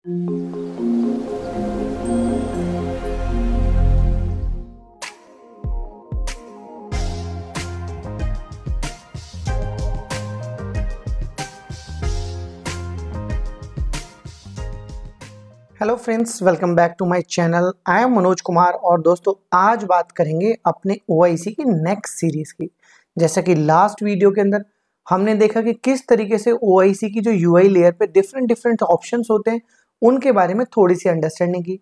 Hello friends, welcome back to my channel. I am Manoj Kumar और दोस्तों आज बात करेंगे अपने OIC की नेक्स्ट सीरीज की। जैसा कि लास्ट वीडियो के अंदर हमने देखा कि किस तरीके से OIC की जो UI लेयर पे डिफरेंट ऑप्शंस होते हैं उनके बारे में थोड़ी सी अंडरस्टैंडिंग की,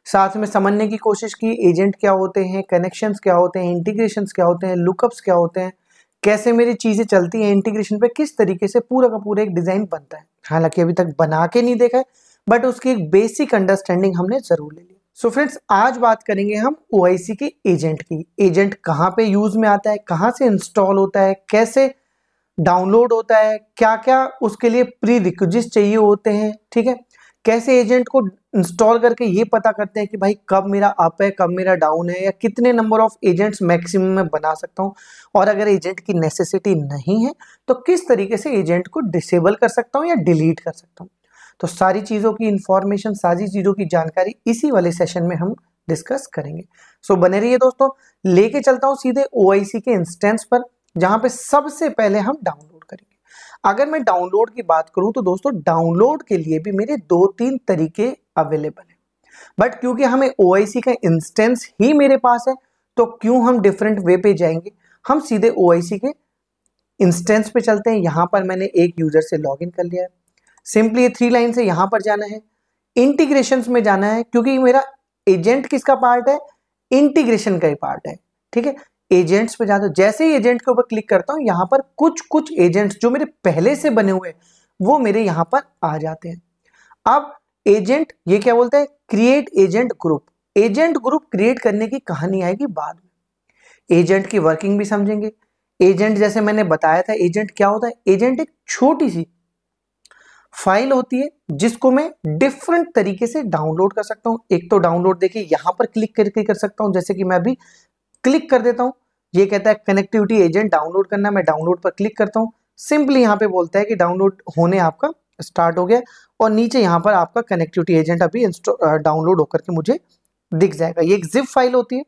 साथ में समझने की कोशिश की एजेंट क्या होते हैं, कनेक्शंस क्या होते हैं, इंटीग्रेशंस क्या होते हैं, लुकअप्स क्या होते हैं, कैसे मेरी चीज़ें चलती हैं इंटीग्रेशन पे, किस तरीके से पूरा का पूरा एक डिज़ाइन बनता है। हालांकि अभी तक बना के नहीं देखा है बट उसकी एक बेसिक अंडरस्टैंडिंग हमने जरूर ले ली। सो फ्रेंड्स, आज बात करेंगे हम OIC के एजेंट की। एजेंट कहाँ पे यूज में आता है, कहाँ से इंस्टॉल होता है, कैसे डाउनलोड होता है, क्या क्या उसके लिए प्री रिक्विजिट्स चाहिए होते हैं, ठीक है, कैसे एजेंट को इंस्टॉल करके ये पता करते हैं कि भाई कब मेरा अप है कब मेरा डाउन है, या कितने नंबर ऑफ एजेंट्स मैक्सिमम में बना सकता हूँ, और अगर एजेंट की नेसेसिटी नहीं है तो किस तरीके से एजेंट को डिसेबल कर सकता हूँ या डिलीट कर सकता हूँ। तो सारी चीज़ों की इंफॉर्मेशन, सारी चीज़ों की जानकारी इसी वाले सेशन में हम डिस्कस करेंगे। सो बने रहिए दोस्तों, लेके चलता हूँ सीधे OIC के इंस्टेंस पर, जहाँ पे सबसे पहले हम डाउनलोड करेंगे। अगर मैं डाउनलोड की बात करूँ तो दोस्तों डाउनलोड के लिए भी मेरे 2-3 तरीके अवेलेबल हैं, बट क्योंकि हमें OIC का इंस्टेंस ही मेरे पास है तो क्यों हम डिफरेंट वे पे जाएंगे, हम सीधे OIC के इंस्टेंस पे चलते हैं। यहाँ पर मैंने एक यूजर से लॉगिन कर लिया है। सिंपली ये 3 लाइन से यहां पर जाना है, इंटीग्रेशंस में जाना है, क्योंकि मेरा एजेंट किसका पार्ट है, इंटीग्रेशन का ही पार्ट है, ठीक है। एजेंट्स पे जाता हूं, जैसे ही एजेंट के ऊपर क्लिक करता हूं यहां पर कुछ एजेंट्स जो मेरे पहले से बने हुए वो मेरे यहां पर आ जाते हैं। अब एजेंट ये क्या बोलता है, create agent group. Agent group create करने की कहानी आएगी बाद में, एजेंट की वर्किंग भी समझेंगे। एजेंट जैसे मैंने बताया था, एजेंट क्या होता है, एजेंट एक छोटी सी फाइल होती है जिसको मैं डिफरेंट तरीके से डाउनलोड कर सकता हूं। एक तो डाउनलोड देखिए यहां पर क्लिक करके कर सकता हूं, जैसे कि मैं अभी क्लिक कर देता हूं, ये कहता है कनेक्टिविटी एजेंट डाउनलोड करना, मैं डाउनलोड पर क्लिक करता हूं, सिंपली यहां पे बोलता है कि डाउनलोड होने आपका स्टार्ट हो गया, और नीचे यहां पर आपका कनेक्टिविटी एजेंट अभी डाउनलोड होकर के मुझे दिख जाएगा। ये एक जिप फाइल होती है,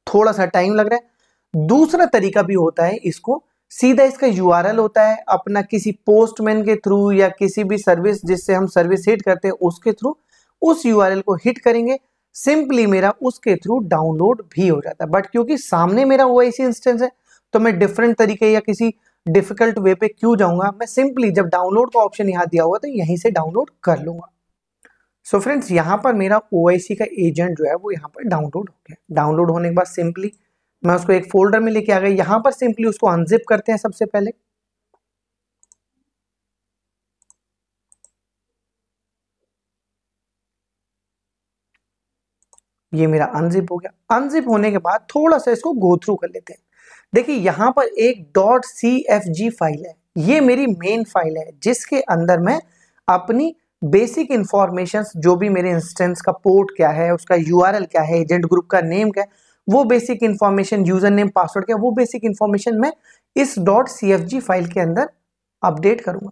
थोड़ा सा टाइम लग रहा है। दूसरा तरीका भी होता है, इसको सीधा इसका URL होता है, अपना किसी पोस्टमैन के थ्रू या किसी भी सर्विस जिससे हम सर्विस हिट करते हैं उसके थ्रू उस URL को हिट करेंगे, सिंपली मेरा उसके थ्रू डाउनलोड भी हो जाता है। बट क्योंकि सामने मेरा OIC इंस्टेंस है तो मैं डिफरेंट तरीके या किसी डिफिकल्ट वे पे क्यों जाऊंगा, मैं सिंपली जब डाउनलोड का ऑप्शन यहाँ दिया हुआ तो यहीं से डाउनलोड कर लूंगा। सो फ्रेंड्स, यहाँ पर मेरा OIC का एजेंट जो है वो यहाँ पर डाउनलोड हो गया। डाउनलोड होने के बाद सिंपली मैं उसको एक फोल्डर में लेके आ गया, यहां पर सिंपली उसको अनजिप करते हैं। सबसे पहले ये मेरा अनजिप हो गया। अनजिप होने के बाद थोड़ा सा इसको गो थ्रू कर लेते हैं। देखिए यहां पर एक .cfg फाइल है, ये मेरी मेन फाइल है जिसके अंदर मैं अपनी बेसिक इंफॉर्मेशन, जो भी मेरे इंस्टेंस का पोर्ट क्या है, उसका URL क्या है, एजेंट ग्रुप का नेम क्या है, वो basic information, user name password क्या, वो बेसिक इंफॉर्मेशन मैं इस .cfg फाइल के अंदर अपडेट करूंगा।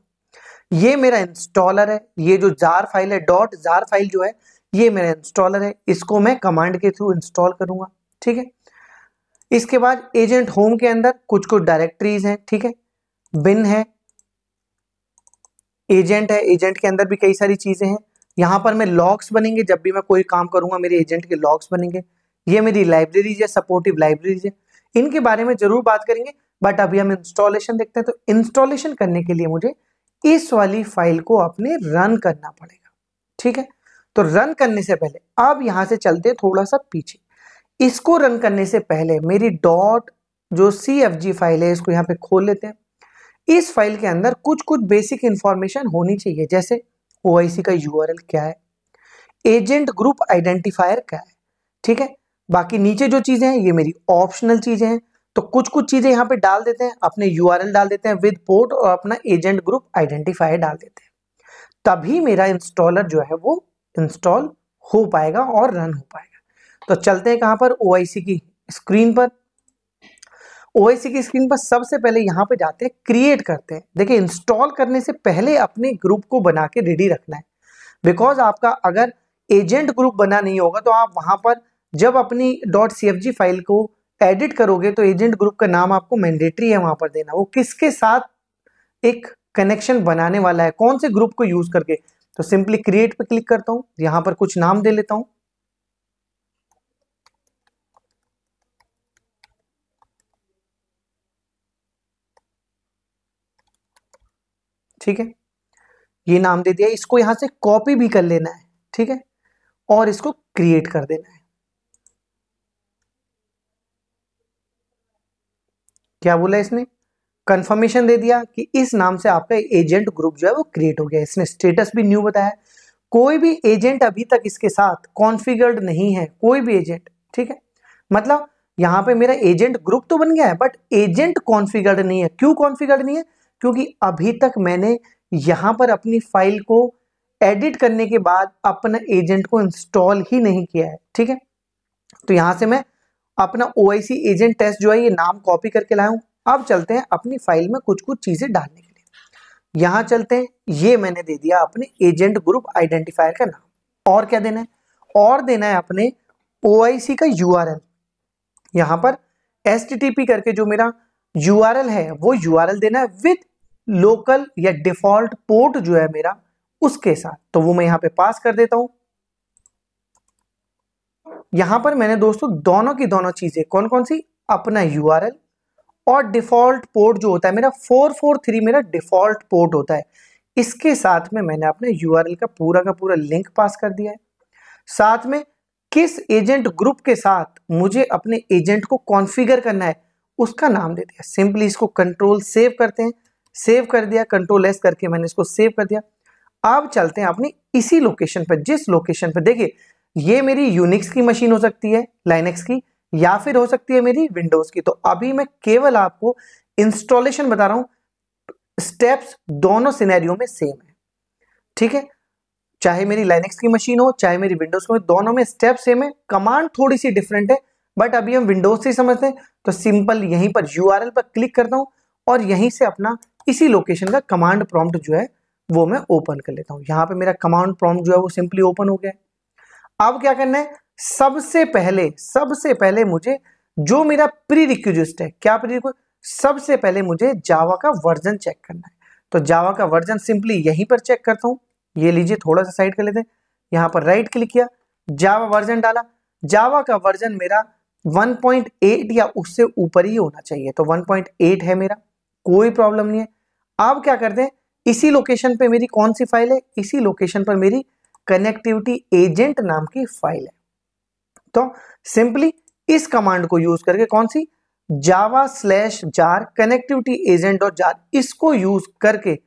ये मेरा इंस्टॉलर है, ये जो जार फाइल है, .जार फाइल जो है ये मेरा इंस्टॉलर है, इसको मैं कमांड के थ्रू इंस्टॉल करूंगा, ठीक है। इसके बाद एजेंट होम के अंदर कुछ डायरेक्टरीज हैं, ठीक है, बिन है, एजेंट है, एजेंट के अंदर भी कई सारी चीजें हैं। यहां पर मैं लॉग्स बनेंगे, जब भी मैं कोई काम करूंगा मेरे एजेंट के लॉग्स बनेंगे। ये मेरी लाइब्रेरीज है, सपोर्टिव लाइब्रेरीज है, इनके बारे में जरूर बात करेंगे। बट अभी हम इंस्टॉलेशन देखते हैं। तो इंस्टॉलेशन करने के लिए मुझे इस वाली फाइल को अपने रन करना पड़ेगा, ठीक है। तो रन करने से पहले अब यहां से चलते थोड़ा सा पीछे, इसको रन करने से पहले मेरी जो CFG फाइल है इसको यहां पे खोल लेते हैं। इस फाइल के अंदर कुछ बेसिक इंफॉर्मेशन होनी चाहिए, जैसे OIC का URL क्या है, एजेंट ग्रुप आइडेंटिफायर क्या है, ठीक है। बाकी नीचे जो चीजें हैं ये मेरी ऑप्शनल चीजें हैं, तो कुछ चीजें यहाँ पे डाल देते हैं, अपने URL डाल देते हैं विद पोर्ट और अपना एजेंट ग्रुप आइडेंटिफायर डाल देते हैं, तभी मेरा इंस्टॉलर जो है वो इंस्टॉल हो पाएगा और रन हो पाएगा। तो चलते हैं कहां पर, OIC की स्क्रीन पर। OIC की स्क्रीन पर सबसे पहले यहां पे जाते हैं, क्रिएट करते हैं। देखिए इंस्टॉल करने से पहले अपने ग्रुप को बना के रेडी रखना है। बिकॉज आपका अगर एजेंट ग्रुप बना नहीं होगा तो आप वहां पर जब अपनी .cfg फाइल को एडिट करोगे तो एजेंट ग्रुप का नाम आपको मैंडेटरी है वहां पर देना, वो किसके साथ एक कनेक्शन बनाने वाला है, कौन से ग्रुप को यूज करके। तो सिंपली क्रिएट पे क्लिक करता हूं, यहां पर कुछ नाम दे लेता हूं, ठीक है, ये नाम दे दिया। इसको यहां से कॉपी भी कर लेना है, ठीक है, और इसको क्रिएट कर देना है। क्या बोला इसने, कंफर्मेशन दे दिया कि इस नाम से आपका एजेंट ग्रुप जो है वो क्रिएट हो गया। इसने स्टेटस भी न्यू बताया, कोई भी एजेंट अभी तक इसके साथ कॉन्फ़िगर्ड नहीं है, कोई भी एजेंट, ठीक है। मतलब यहां पे मेरा एजेंट ग्रुप तो बन गया है बट एजेंट कॉन्फ़िगर्ड नहीं है। क्यों कॉन्फ़िगर्ड नहीं है, क्योंकि अभी तक मैंने यहां पर अपनी फाइल को एडिट करने के बाद अपना एजेंट को इंस्टॉल ही नहीं किया है, ठीक है। तो यहां से मैं अपना OIC एजेंट टेस्ट जो है ये नाम कॉपी करके लाया हूं। अब चलते हैं अपनी फाइल में कुछ कुछ चीजें डालने के लिए। यहां चलते हैं, ये मैंने दे दिया अपने एजेंट ग्रुप आइडेंटिफायर का नाम। और क्या देना है, और देना है अपने OIC का URL। यहां पर HTTP करके जो मेरा URL है वो URL देना है विद लोकल या डिफॉल्ट पोर्ट जो है मेरा उसके साथ। तो वो मैं यहां पे पास कर देता हूं। यहां पर मैंने दोस्तों दोनों की दोनों चीजें, कौन कौन सी, अपना URL और डिफॉल्ट पोर्ट जो होता है मेरा 443 मेरा डिफॉल्ट पोर्ट होता है, इसके साथ में मैंने अपने URL का पूरा लिंक पास कर दिया है। साथ में किस एजेंट ग्रुप के साथ मुझे अपने एजेंट को कॉन्फ़िगर करना है उसका नाम दे दिया। सिंपली इसको कंट्रोल सेव करते हैं, सेव कर दिया, कंट्रोल S करके मैंने इसको सेव कर दिया। अब चलते हैं अपनी इसी लोकेशन पर, जिस लोकेशन पर, देखिए ये मेरी यूनिक्स की मशीन हो सकती है, लाइनेक्स की, या फिर हो सकती है मेरी विंडोज की। तो अभी मैं केवल आपको इंस्टॉलेशन बता रहा हूं, स्टेप्स दोनों सिनेरियो में सेम है, ठीक है। चाहे मेरी लाइनेक्स की मशीन हो चाहे मेरी विंडोज की, दोनों में स्टेप सेम है, कमांड थोड़ी सी डिफरेंट है, बट अभी हम विंडोज से समझते हैं। तो सिंपल यहीं पर URL पर क्लिक करता हूं और यहीं से अपना इसी लोकेशन का कमांड प्रॉम्प्ट जो है वो मैं ओपन कर लेता हूं। यहां पे मेरा कमांड प्रॉम्प्ट जो है वो सिंपली ओपन हो गया है। अब क्या करना है, सबसे पहले मुझे जो मेरा प्री रिक्विजिट है, क्या प्री रिक्विजिट, सबसे पहले मुझे जावा का वर्जन चेक करना है। तो जावा का वर्जन सिंपली यहीं पर चेक करता हूं। ये लीजिए, थोड़ा सा साइड कर लेते हैं, यहां पर राइट क्लिक किया, जावा वर्जन डाला। जावा का वर्जन मेरा 1.8 या उससे ऊपर ही होना चाहिए, तो 1.8 है मेरा, कोई प्रॉब्लम नहीं है। अब क्या करते हैं, इसी लोकेशन पे मेरी कौन सी फाइल है, इसी लोकेशन पर मेरी कनेक्टिविटी एजेंट नाम की फाइल है। तो सिंपली इस कमांड को यूज करके, कौन सी, java/jar कनेक्टिविटी एजेंट और जार, इसको यूज करके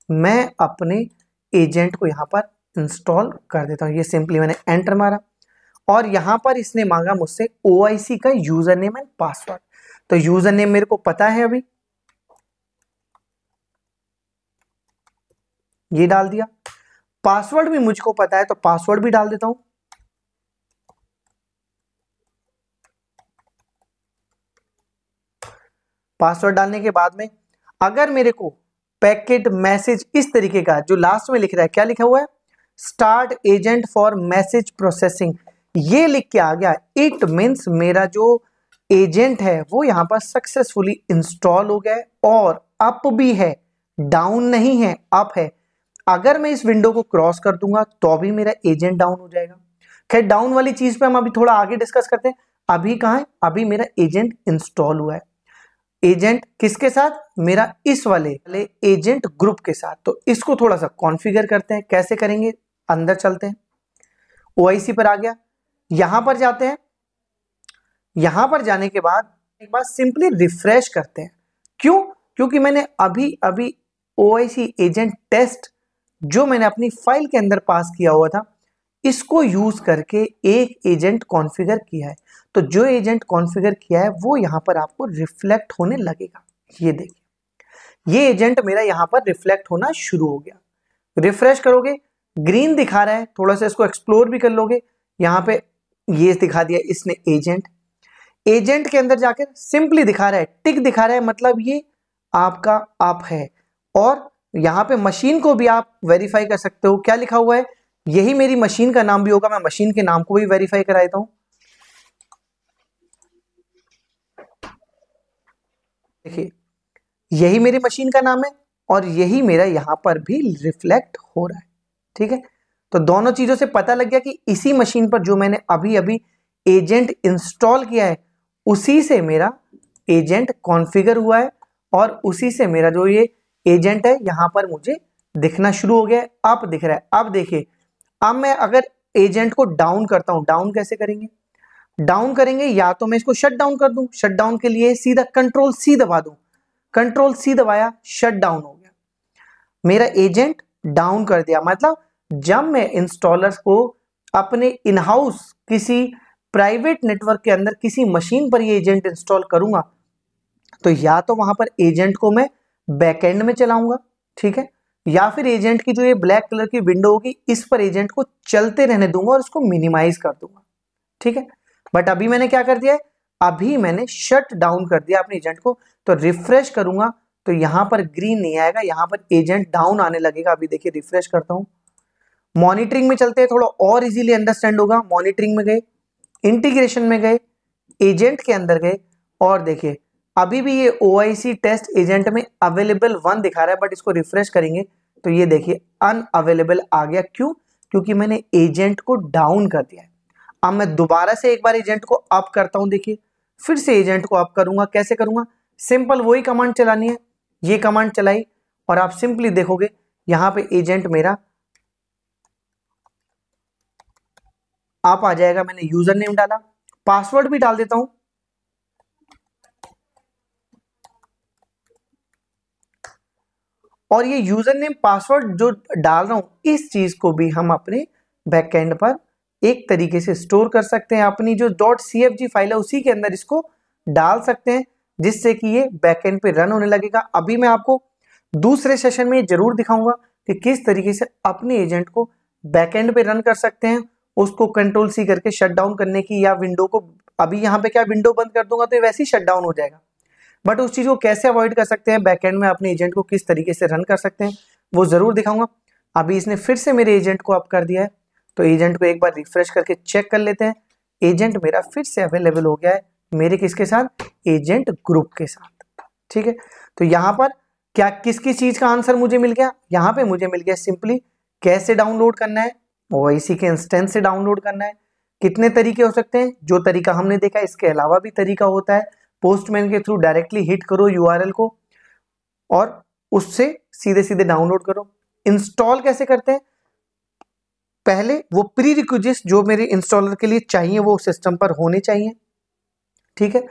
मैं अपने एजेंट को यहां पर इंस्टॉल कर देता हूं। ये सिंपली मैंने एंटर मारा और यहां पर इसने मांगा मुझसे OIC का यूजर नेम एंड पासवर्ड। तो यूजर नेम मेरे को पता है, अभी ये डाल दिया। पासवर्ड भी मुझको पता है तो पासवर्ड भी डाल देता हूं। पासवर्ड डालने के बाद में अगर मेरे को पैकेट मैसेज इस तरीके का जो लास्ट में लिख रहा है, क्या लिखा हुआ है, start agent for message processing, ये लिख के आ गया, इट मीन्स मेरा जो एजेंट है वो यहां पर सक्सेसफुली इंस्टॉल हो गया है और अप भी है, डाउन नहीं है, अप है। अगर मैं इस विंडो को क्रॉस कर दूंगा तो भी मेरा एजेंट डाउन हो जाएगा। खैर डाउन वाली चीज पे हम अभी थोड़ा आगे डिस्कस करते हैं। अभी कहां है, अभी मेरा एजेंट इंस्टॉल हुआ है। एजेंट किसके साथ, मेरा इस वाले एजेंट ग्रुप के साथ। तो इसको थोड़ा सा कॉन्फ़िगर करते हैं, कैसे करेंगे, अंदर चलते हैं। OIC पर आ गया, यहां पर जाते हैं। यहां पर जाने के बाद एक बार सिंपली रिफ्रेश करते हैं। क्यों, क्योंकि मैंने अभी अभी OIC एजेंट टेस्ट जो मैंने अपनी फाइल के अंदर पास किया हुआ था, इसको यूज करके एक एजेंट कॉन्फ़िगर किया है। तो जो एजेंट कॉन्फ़िगर किया है वो यहां पर आपको रिफ्लेक्ट होने लगेगा। ये देखिए, ये एजेंट मेरा यहां पर रिफ्लेक्ट होना शुरू हो गया। रिफ्रेश करोगे, ग्रीन दिखा रहा है, थोड़ा सा इसको एक्सप्लोर भी कर लोगे, यहां पे ये दिखा दिया इसने एजेंट। एजेंट के अंदर जाकर सिंपली दिखा रहा है, टिक दिखा रहा है, मतलब ये आपका अप है। और यहां पे मशीन को भी आप वेरीफाई कर सकते हो, क्या लिखा हुआ है, यही मेरी मशीन का नाम भी होगा, मैं मशीन के नाम को भी वेरीफाई करा देता हूं। देखिए यही मेरी मशीन का नाम है और यही मेरा यहां पर भी रिफ्लेक्ट हो रहा है। ठीक है, तो दोनों चीजों से पता लग गया कि इसी मशीन पर जो मैंने अभी अभी एजेंट इंस्टॉल किया है उसी से मेरा एजेंट कॉन्फ़िगर हुआ है और उसी से मेरा जो ये एजेंट है यहां पर मुझे दिखना शुरू हो गया है। अब दिख रहा है। अब देखिए, अब मैं अगर एजेंट को डाउन करता हूं, डाउन कैसे करेंगे? डाउन करेंगे या तो मैं इसको शट डाउन कर दूं, शट डाउन के लिए सीधा कंट्रोल सी दबा दूं, कंट्रोल सी दबाया, शट डाउन हो गया, मेरा एजेंट डाउन कर दिया। मतलब जब मैं इंस्टॉलर्स को अपने इन हाउस किसी प्राइवेट नेटवर्क के अंदर किसी मशीन पर ये एजेंट इंस्टॉल करूंगा तो या तो वहां पर एजेंट को मैं बैकएंड में चलाऊंगा, ठीक है, या फिर एजेंट की जो ये ब्लैक कलर की विंडो होगी इस पर एजेंट को चलते रहने दूंगा और उसको मिनिमाइज कर दूंगा। ठीक है, बट अभी मैंने क्या कर दिया है, अभी मैंने शट डाउन कर दिया अपने एजेंट को। तो रिफ्रेश करूंगा तो यहां पर ग्रीन नहीं आएगा, यहां पर एजेंट डाउन आने लगेगा। अभी देखिए रिफ्रेश करता हूं, मॉनिटरिंग में चलते हैं, थोड़ा और इजीली अंडरस्टैंड होगा। मॉनिटरिंग में गए, इंटीग्रेशन में गए, एजेंट के अंदर गए और देखिए अभी भी ये OIC टेस्ट एजेंट में अवेलेबल 1 दिखा रहा है, बट इसको रिफ्रेश करेंगे तो ये देखिए अनअवेलेबल आ गया। क्यों? क्योंकि मैंने एजेंट को डाउन कर दिया है। अब मैं दोबारा से एक बार एजेंट को अप करता हूं, देखिए फिर से एजेंट को अप करूंगा। कैसे करूंगा? सिंपल वही कमांड चलानी है, ये कमांड चलाई और आप सिंपली देखोगे यहां पे एजेंट मेरा अप आ जाएगा। मैंने यूजर नेम डाला, पासवर्ड भी डाल देता हूं, और ये यूजर नेम पासवर्ड जो डाल रहा हूं इस चीज को भी हम अपने बैकएंड पर एक तरीके से स्टोर कर सकते हैं। अपनी जो .cfg फाइल है उसी के अंदर इसको डाल सकते हैं जिससे कि ये बैकएंड पे रन होने लगेगा। अभी मैं आपको दूसरे सेशन में जरूर दिखाऊंगा कि किस तरीके से अपने एजेंट को बैकएंड पे रन कर सकते हैं, उसको कंट्रोल सी करके शट डाउन करने की, या विंडो को अभी यहाँ पे क्या विंडो बंद कर दूंगा तो ये वैसे ही शट डाउन हो जाएगा, बट उस चीज को कैसे अवॉइड कर सकते हैं, बैकएंड में अपने एजेंट को किस तरीके से रन कर सकते हैं वो जरूर दिखाऊंगा। अभी इसने फिर से मेरे एजेंट को अप कर दिया है तो एजेंट को एक बार रिफ्रेश करके चेक कर लेते हैं। एजेंट मेरा फिर से अवेलेबल हो गया है, मेरे किसके साथ? एजेंट ग्रुप के साथ। ठीक है, तो यहां पर क्या किस किस चीज का आंसर मुझे मिल गया? यहां पे मुझे मिल गया सिंपली कैसे डाउनलोड करना है, OIC के इंस्टेंस से डाउनलोड करना है। कितने तरीके हो सकते हैं? जो तरीका हमने देखा इसके अलावा भी तरीका होता है। पोस्टमैन के थ्रू डायरेक्टली हिट करो URL को और उससे सीधे सीधे डाउनलोड करो। इंस्टॉल कैसे करते हैं? पहले वो प्री रिक्विजिट्स जो मेरे इंस्टॉलर के लिए चाहिए वो सिस्टम पर होने चाहिए। ठीक है,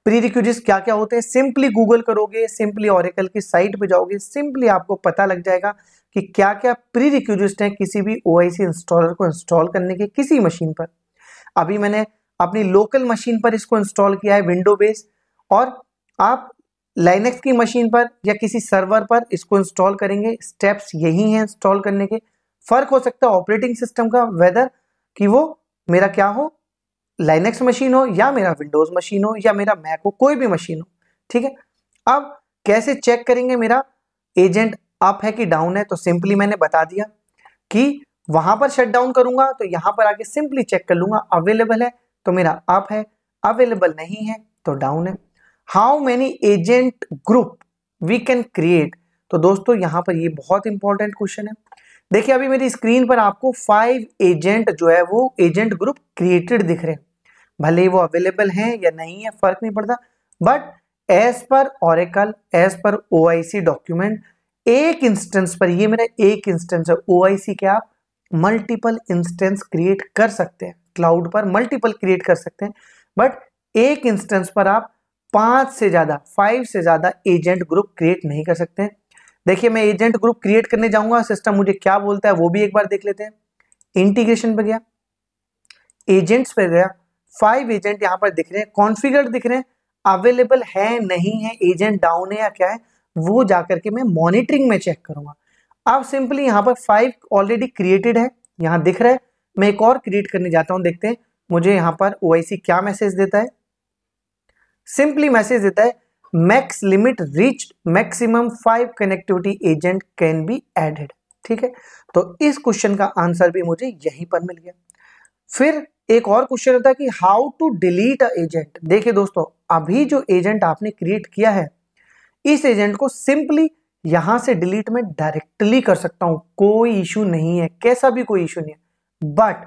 प्री रिक्विजिट्स क्या क्या होते हैं? सिंपली गूगल करोगे, सिंपली ओरेकल की साइट पे जाओगे, सिंपली आपको पता लग जाएगा कि क्या क्या प्री रिक्विजिट्स हैं किसी भी OIC इंस्टॉलर को इंस्टॉल करने के किसी मशीन पर। अभी मैंने अपनी लोकल मशीन पर इसको इंस्टॉल किया है विंडो बेस, और आप लाइनेक्स की मशीन पर या किसी सर्वर पर इसको इंस्टॉल करेंगे। स्टेप्स यही हैं इंस्टॉल करने के। फर्क हो सकता है ऑपरेटिंग सिस्टम का, वेदर कि वो मेरा क्या हो, लाइनेक्स मशीन हो या मेरा विंडोज मशीन हो या मेरा मैक हो, कोई भी मशीन हो। ठीक है, अब कैसे चेक करेंगे मेरा एजेंट अप है कि डाउन है? तो सिंपली मैंने बता दिया कि वहां पर शट डाउन करूंगा तो यहां पर आके सिंपली चेक कर लूंगा, अवेलेबल है तो मेरा अप है, अवेलेबल नहीं है तो डाउन है। How many agent group we can create? तो दोस्तों यहां पर ये बहुत इंपॉर्टेंट क्वेश्चन है। देखिए अभी मेरी स्क्रीन पर आपको 5 एजेंट जो है वो एजेंट ग्रुप क्रिएटेड दिख रहे हैं, भले ही वो अवेलेबल हैं या नहीं है फर्क नहीं पड़ता, but as per Oracle, as per OIC document, एक इंस्टेंस पर, ये मेरा एक इंस्टेंस है, OIC के आप मल्टीपल इंस्टेंस क्रिएट कर सकते हैं, क्लाउड पर मल्टीपल क्रिएट कर सकते हैं, बट एक इंस्टेंस पर आप 5 से ज्यादा एजेंट ग्रुप क्रिएट नहीं कर सकते हैं। देखिए मैं एजेंट ग्रुप क्रिएट करने जाऊंगा, सिस्टम मुझे क्या बोलता है वो भी एक बार देख लेते हैं। इंटीग्रेशन पे गया, एजेंट्स पे गया, 5 एजेंट यहां पर दिख रहे हैं, कॉन्फ़िगर्ड दिख रहे हैं, अवेलेबल है नहीं है, एजेंट डाउन है या क्या है, वो जाकर के मैं मॉनिटरिंग में चेक करूंगा। अब सिंपली यहां पर 5 ऑलरेडी क्रिएटेड है, यहां दिख रहा है। मैं एक और क्रिएट करने जाता हूं, देखते हैं मुझे यहां पर OIC क्या मैसेज देता है। सिंपली मैसेज देता है max limit reached, maximum 5 connectivity agent can be added. ठीक है, तो इस क्वेश्चन का आंसर भी मुझे यहीं पर मिल गया। फिर एक और क्वेश्चन होता है कि how to delete a agent. देखिए दोस्तों, अभी जो एजेंट आपने क्रिएट किया है, इस एजेंट को सिंपली यहां से डिलीट मैं डायरेक्टली कर सकता हूं, कोई इशू नहीं है, कैसा भी कोई इशू नहीं है। बट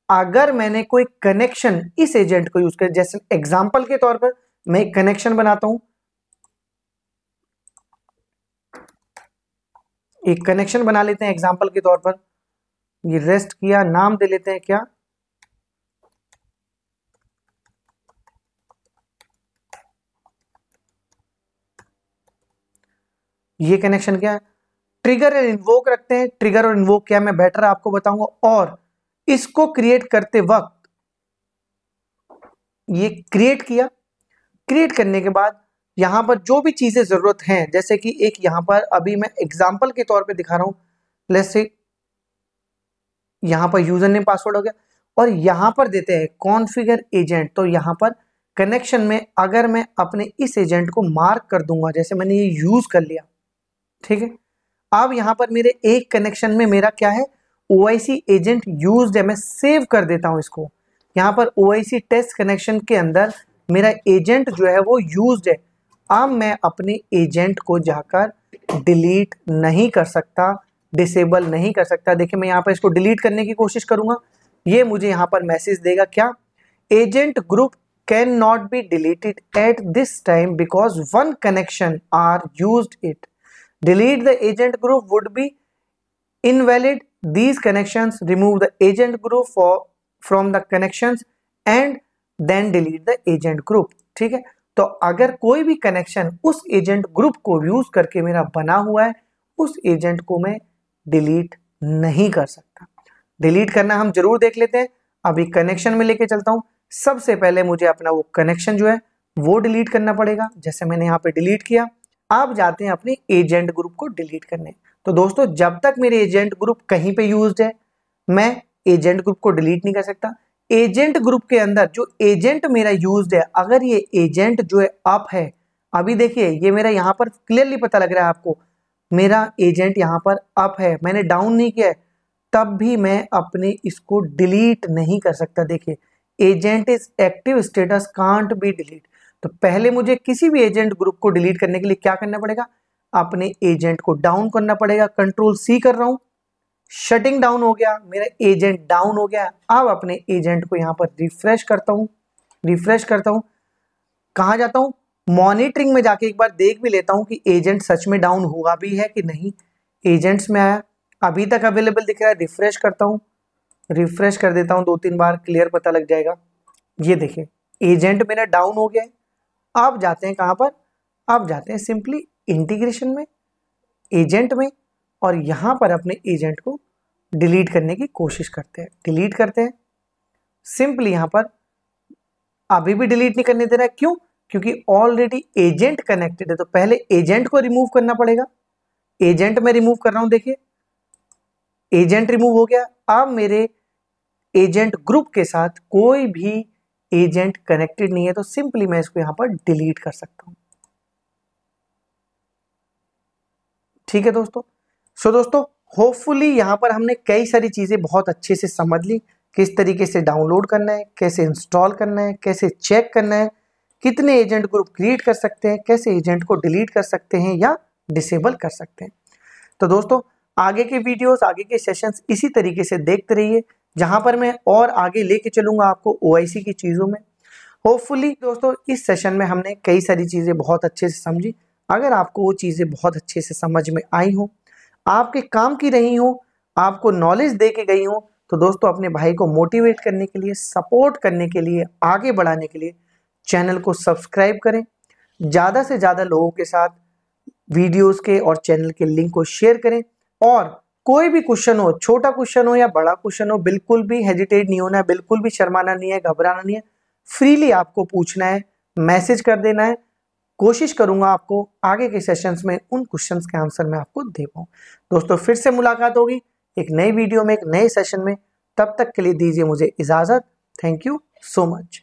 अगर मैंने कोई कनेक्शन इस एजेंट को यूज कर, जैसे एग्जांपल के तौर पर मैं एक कनेक्शन बनाता हूं, एक कनेक्शन बना लेते हैं एग्जांपल के तौर पर, ये रेस्ट किया, नाम दे लेते हैं क्या, ये कनेक्शन क्या है, ट्रिगर और इन्वोक रखते हैं। ट्रिगर और इन्वोक क्या मैं बेटर आपको बताऊंगा। और इसको क्रिएट करते वक्त ये क्रिएट किया, क्रिएट करने के बाद यहां पर जो भी चीजें जरूरत हैं, जैसे कि एक यहां पर अभी मैं एग्जांपल के तौर पे दिखा रहा हूं, लेट्स से यहां पर यूजर नेम पासवर्ड हो गया, और यहां पर देते हैं कॉन्फ़िगर एजेंट। तो यहां पर कनेक्शन में अगर मैं अपने इस एजेंट को मार्क कर दूंगा, जैसे मैंने ये यूज कर लिया, ठीक है, अब यहां पर मेरे एक कनेक्शन में मेरा क्या है, OIC एजेंट यूज्ड है, मैं सेव कर देता हूं इसको। यहां पर OIC टेस्ट कनेक्शन के अंदर मेरा एजेंट जो है वो यूज्ड है। अब मैं अपने एजेंट को जाकर डिलीट नहीं कर सकता, डिसेबल नहीं कर सकता। देखिए मैं यहां पर इसको डिलीट करने की कोशिश करूंगा, ये मुझे यहां पर मैसेज देगा क्या, agent group can not be deleted at this time because one connection are used it, delete the agent group would be invalid, these connections, remove the agent group from the connections and then delete the agent group। ठीक है, तो अगर कोई भी connection उस agent group को use करके मेरा बना हुआ है, उस एजेंट को मैं डिलीट नहीं कर सकता। डिलीट करना हम जरूर देख लेते हैं, अभी कनेक्शन में लेके चलता हूं। सबसे पहले मुझे अपना वो कनेक्शन जो है वो डिलीट करना पड़ेगा, जैसे मैंने यहाँ पे डिलीट किया। आप जाते हैं अपने एजेंट ग्रुप को डिलीट करने। तो दोस्तों जब तक मेरे एजेंट ग्रुप कहीं पे यूज्ड है, मैं एजेंट ग्रुप को डिलीट नहीं कर सकता। एजेंट ग्रुप के अंदर जो एजेंट मेरा यूज्ड है, अगर ये एजेंट जो है अप है, अभी देखिए ये मेरा यहाँ पर क्लियरली पता लग रहा है आपको, मेरा एजेंट यहाँ पर अप है, मैंने डाउन नहीं किया है, तब भी मैं अपने इसको डिलीट नहीं कर सकता। देखिए agent is active status can't be delete. तो पहले मुझे किसी भी एजेंट ग्रुप को डिलीट करने के लिए क्या करना पड़ेगा, अपने एजेंट को डाउन करना पड़ेगा। कंट्रोल C कर रहा हूं, शटिंग डाउन हो गया, मेरा एजेंट डाउन हो गया। अब अपने एजेंट को यहां पर रिफ्रेश करता हूं, रिफ्रेश करता हूं, कहां जाता हूं, मॉनिटरिंग में जाके एक बार देख भी लेता हूं कि एजेंट सच में डाउन हुआ भी है कि नहीं। एजेंट्स में आया, अभी तक अवेलेबल दिख रहा है, रिफ्रेश करता हूं, रिफ्रेश कर देता हूं 2-3 बार, क्लियर पता लग जाएगा। ये देखिए एजेंट मेरा डाउन हो गया है। अब जाते हैं कहां पर, अब जाते हैं सिंपली इंटीग्रेशन में, एजेंट में, और यहां पर अपने एजेंट को डिलीट करने की कोशिश करते हैं। डिलीट करते हैं सिंपली, यहां पर अभी भी डिलीट नहीं करने दे रहा है, क्यों, क्योंकि ऑलरेडी एजेंट कनेक्टेड है। तो पहले एजेंट को रिमूव करना पड़ेगा। एजेंट में रिमूव कर रहा हूं, देखिए एजेंट रिमूव हो गया। अब मेरे एजेंट ग्रुप के साथ कोई भी एजेंट कनेक्टेड नहीं है, तो सिंपली मैं इसको यहां पर डिलीट कर सकता हूं। ठीक है दोस्तों, सो दोस्तों होपफुली यहां पर हमने कई सारी चीजें बहुत अच्छे से समझ ली, किस तरीके से डाउनलोड करना है, कैसे इंस्टॉल करना है, कैसे चेक करना है, कितने एजेंट ग्रुप क्रिएट कर सकते हैं, कैसे एजेंट को डिलीट कर सकते हैं या डिसेबल कर सकते हैं। तो दोस्तों आगे के वीडियोस, आगे के सेशंस इसी तरीके से देखते रहिए, जहां पर मैं और आगे लेके चलूंगा आपको OIC की चीजों में। होपफुली दोस्तों इस सेशन में हमने कई सारी चीजें बहुत अच्छे से समझी। अगर आपको वो चीजें बहुत अच्छे से समझ में आई हो, आपके काम की रही हो, आपको नॉलेज दे के गई हो, तो दोस्तों अपने भाई को मोटिवेट करने के लिए, सपोर्ट करने के लिए, आगे बढ़ाने के लिए चैनल को सब्सक्राइब करें, ज़्यादा से ज़्यादा लोगों के साथ वीडियोस के और चैनल के लिंक को शेयर करें। और कोई भी क्वेश्चन हो, छोटा क्वेश्चन हो या बड़ा क्वेश्चन हो, बिल्कुल भी हेजिटेट नहीं होना है, बिल्कुल भी शर्माना नहीं है, घबराना नहीं है, फ्रीली आपको पूछना है, मैसेज कर देना है। कोशिश करूंगा आपको आगे के सेशंस में उन क्वेश्चंस के आंसर मैं आपको दे पाऊं। दोस्तों फिर से मुलाकात होगी एक नई वीडियो में, एक नए सेशन में। तब तक के लिए दीजिए मुझे इजाजत। Thank you so much.